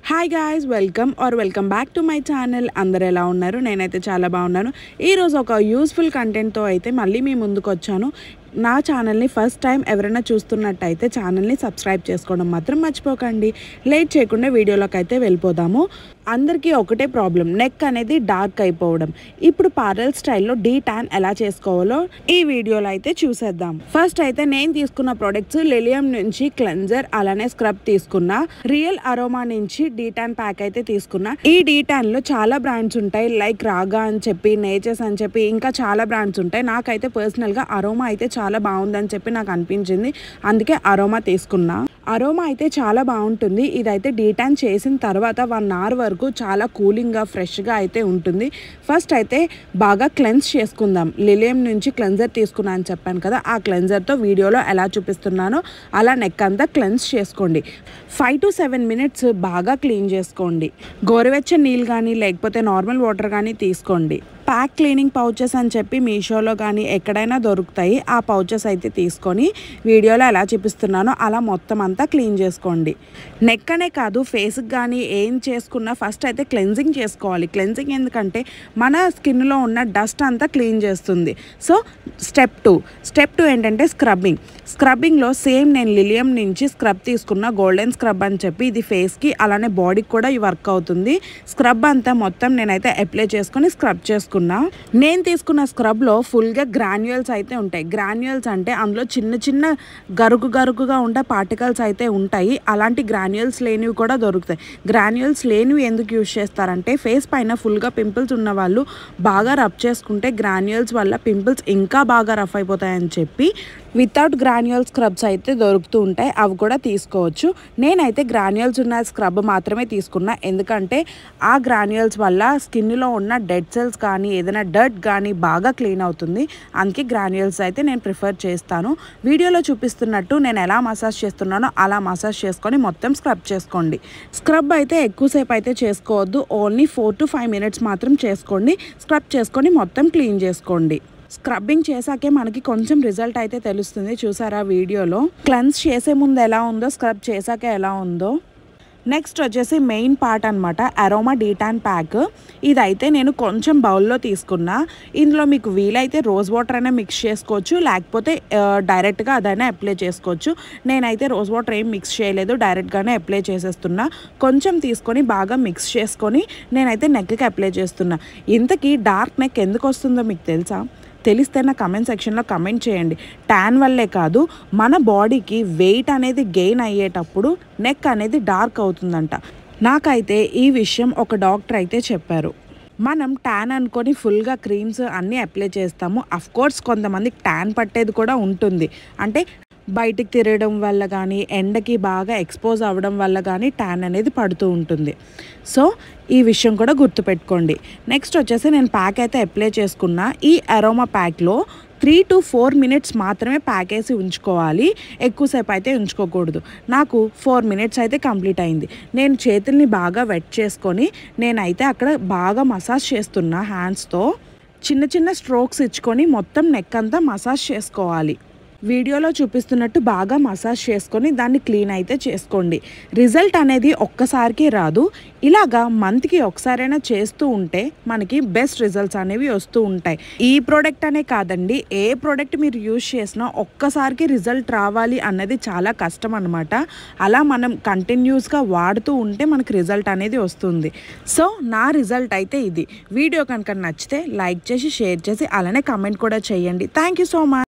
Hi guys, welcome back to my channel. అందరు ఎలా ఉన్నారు? నేనైతే చాలా బాగున్నాను. ఈరోజు ఒక యూస్ఫుల్ కంటెంట్తో అయితే మళ్ళీ మీ ముందుకు వచ్చాను. నా ఛానల్ని ఫస్ట్ టైం ఎవరైనా చూస్తున్నట్టయితే ఛానల్ని సబ్స్క్రైబ్ చేసుకోవడం మాత్రం మర్చిపోకండి. లేట్ చేయకుండా వీడియోలోకి అయితే వెళ్ళిపోదాము. అందరికీ ఒకటే ప్రాబ్లం, నెక్ అనేది డార్క్ అయిపోవడం. ఇప్పుడు పార్లర్ స్టైల్లో డీ ట్యాన్ ఎలా చేసుకోవాలో ఈ వీడియోలో అయితే చూసేద్దాం. ఫస్ట్ అయితే నేను తీసుకున్న ప్రొడక్ట్స్ లిలియం నుంచి క్లెన్జర్, అలానే స్క్రబ్ తీసుకున్నా. రియల్ అరోమా నుంచి డీ ట్యాన్ ప్యాక్ అయితే తీసుకున్నా. ఈ డీ ట్యాన్ లో చాలా బ్రాండ్స్ ఉంటాయి, లైక్ రాగా అని చెప్పి, నేచర్స్ అని చెప్పి, ఇంకా చాలా బ్రాండ్స్ ఉంటాయి. నాకైతే పర్సనల్ గా అరోమా అయితే చాలా బాగుందని చెప్పి నాకు అనిపించింది, అందుకే అరోమా తీసుకున్నా. అరోమా అయితే చాలా బాగుంటుంది. ఇదైతే డీ ట్యాన్ చేసిన తర్వాత 1 అవర్ వరకు చాలా కూలింగ్గా, ఫ్రెష్గా అయితే ఉంటుంది. ఫస్ట్ అయితే బాగా క్లెన్స్ చేసుకుందాం. లిలియం నుంచి క్లెన్జర్ తీసుకున్నా అని చెప్పాను కదా, ఆ క్లెన్జర్తో వీడియోలో ఎలా చూపిస్తున్నానో అలా నెక్ అంతా క్లెన్స్ చేసుకోండి. 5 to 7 minutes బాగా క్లీన్ చేసుకోండి. గోరువెచ్చని నీళ్ళు కానీ లేకపోతే నార్మల్ వాటర్ కానీ తీసుకోండి. ప్యాక్ క్లీనింగ్ పౌచెస్ అని చెప్పి మీషోలో కానీ ఎక్కడైనా దొరుకుతాయి. ఆ పౌచెస్ అయితే తీసుకొని వీడియోలో ఎలా చూపిస్తున్నానో అలా మొత్తం అంతా క్లీన్ చేసుకోండి. నెక్ అనే కాదు, ఫేస్కి కానీ ఏం చేసుకున్నా ఫస్ట్ అయితే క్లెన్జింగ్ చేసుకోవాలి. క్లెన్జింగ్ ఎందుకంటే మన స్కిన్లో ఉన్న డస్ట్ అంతా క్లీన్ చేస్తుంది. సో స్టెప్ టూ ఏంటంటే స్క్రబ్బింగ్లో సేమ్ నేను లిలియం నుంచి స్క్రబ్ తీసుకున్న, గోల్డెన్ స్క్రబ్ అని చెప్పి. ఇది ఫేస్కి అలానే బాడీకి కూడా వర్క్ అవుతుంది. స్క్రబ్ అంతా మొత్తం నేనైతే అప్లై చేసుకొని స్క్రబ్ చేసుకున్నా. నేను తీసుకున్న స్క్రబ్లో ఫుల్గా గ్రాన్యువల్స్ అయితే ఉంటాయి. గ్రాన్యువల్స్ అంటే అందులో చిన్న చిన్న గరుకుగా ఉండే పార్టికల్స్ అయితే ఉంటాయి. అలాంటి గ్రాన్యువల్స్ లేనివి కూడా దొరుకుతాయి. గ్రాన్యువల్స్ లేనివి ఎందుకు యూజ్ చేస్తారంటే, ఫేస్ పైన ఫుల్గా పింపుల్స్ ఉన్న వాళ్ళు బాగా రబ్ చేసుకుంటే గ్రాన్యువల్స్ వల్ల పింపుల్స్ ఇంకా బాగా రఫ్ అయిపోతాయని చెప్పి వితౌట్ గ్రాన్యువల్ స్క్రబ్స్ అయితే దొరుకుతూ ఉంటాయి. అవి కూడా తీసుకోవచ్చు. నేనైతే గ్రాన్యువల్స్ ఉన్న స్క్రబ్ మాత్రమే తీసుకున్నా, ఎందుకంటే ఆ గ్రాన్యువల్స్ వల్ల స్కిన్లో ఉన్న డెడ్ సెల్స్ కానీ ఏదైనా డర్ట్ కానీ బాగా క్లీన్ అవుతుంది. అందుకే గ్రాన్యువల్స్ అయితే నేను ప్రిఫర్ చేస్తాను. వీడియోలో చూపిస్తున్నట్టు నేను ఎలా మసాజ్ చేస్తున్నానో అలా మసాజ్ చేసుకొని మొత్తం స్క్రబ్ చేసుకోండి. స్క్రబ్ అయితే ఎక్కువసేపు అయితే చేసుకోవద్దు, ఓన్లీ 4 to 5 minutes మాత్రం చేసుకోండి. స్క్రబ్ చేసుకొని మొత్తం క్లీన్ చేసుకోండి. స్క్రబ్బింగ్ చేశాకే మనకి కొంచెం రిజల్ట్ అయితే తెలుస్తుంది. చూసారా వీడియోలో క్లెన్స్ చేసే ముందు ఎలా ఉందో, స్క్రబ్ చేశాకే ఎలా ఉందో. నెక్స్ట్ వచ్చేసి మెయిన్ పార్ట్ అనమాట, అరోమా డీ ట్యాన్ ప్యాక్. ఇదైతే నేను కొంచెం బౌల్లో తీసుకున్నా. ఇందులో మీకు వీలైతే రోజ్ వాటర్ అయినా మిక్స్ చేసుకోవచ్చు, లేకపోతే డైరెక్ట్గా అదైనా అప్లై చేసుకోవచ్చు. నేనైతే రోజ్ వాటర్ ఏం మిక్స్ చేయలేదు, డైరెక్ట్గానే అప్లై చేసేస్తున్నా. కొంచెం తీసుకొని బాగా మిక్స్ చేసుకొని నేనైతే నెక్కి అప్లై చేస్తున్నా. ఇంతకీ డార్క్ నెక్ ఎందుకు వస్తుందో మీకు తెలుసా? తెలిస్తే నా కమెంట్ సెక్షన్లో కమెంట్ చేయండి. ట్యాన్ వల్లే కాదు, మన బాడీకి వెయిట్ అనేది గెయిన్ అయ్యేటప్పుడు నెక్ అనేది డార్క్ అవుతుందంట. నాకైతే ఈ విషయం ఒక డాక్టర్ అయితే చెప్పారు. మనం ట్యాన్ అనుకొని ఫుల్గా క్రీమ్స్ అన్నీ అప్లై చేస్తాము. అఫ్కోర్స్ కొంతమందికి ట్యాన్ పట్టేది కూడా ఉంటుంది, అంటే బయటికి తిరగడం వల్ల కానీ ఎండకి బాగా ఎక్స్పోజ్ అవ్వడం వల్ల కానీ ట్యాన్ అనేది పడుతూ ఉంటుంది. సో ఈ విషయం కూడా గుర్తుపెట్టుకోండి. నెక్స్ట్ వచ్చేసి నేను ప్యాక్ అయితే అప్లై చేసుకున్నా. ఈ అరోమా ప్యాక్లో 3 to 4 minutes మాత్రమే ప్యాక్ వేసి ఉంచుకోవాలి, ఎక్కువసేపు అయితే ఉంచుకోకూడదు. నాకు 4 minutes అయితే కంప్లీట్ అయింది. నేను చేతుల్ని బాగా వెట్ చేసుకొని నేనైతే అక్కడ బాగా మసాజ్ చేస్తున్నా. హ్యాండ్స్తో చిన్న స్ట్రోక్స్ ఇచ్చుకొని మొత్తం నెక్ అంతా మసాజ్ చేసుకోవాలి. వీడియోలో చూపిస్తున్నట్టు బాగా మసాజ్ చేసుకొని దాన్ని క్లీన్ అయితే చేసుకోండి. రిజల్ట్ అనేది ఒక్కసారికి రాదు, ఇలాగా మంత్కి ఒకసారైనా చేస్తూ ఉంటే మనకి బెస్ట్ రిజల్ట్స్ అనేవి వస్తూ ఉంటాయి. ఈ ప్రోడక్ట్ అనే కాదండి, ఏ ప్రోడక్ట్ మీరు యూజ్ చేసినా ఒక్కసారికి రిజల్ట్ రావాలి అన్నది చాలా కష్టం అనమాట. అలా మనం కంటిన్యూస్గా వాడుతూ ఉంటే మనకి రిజల్ట్ అనేది వస్తుంది. సో నా రిజల్ట్ అయితే ఇది. వీడియో కనుక నచ్చితే లైక్ చేసి, షేర్ చేసి, అలానే కమెంట్ కూడా చేయండి. Thank you so much.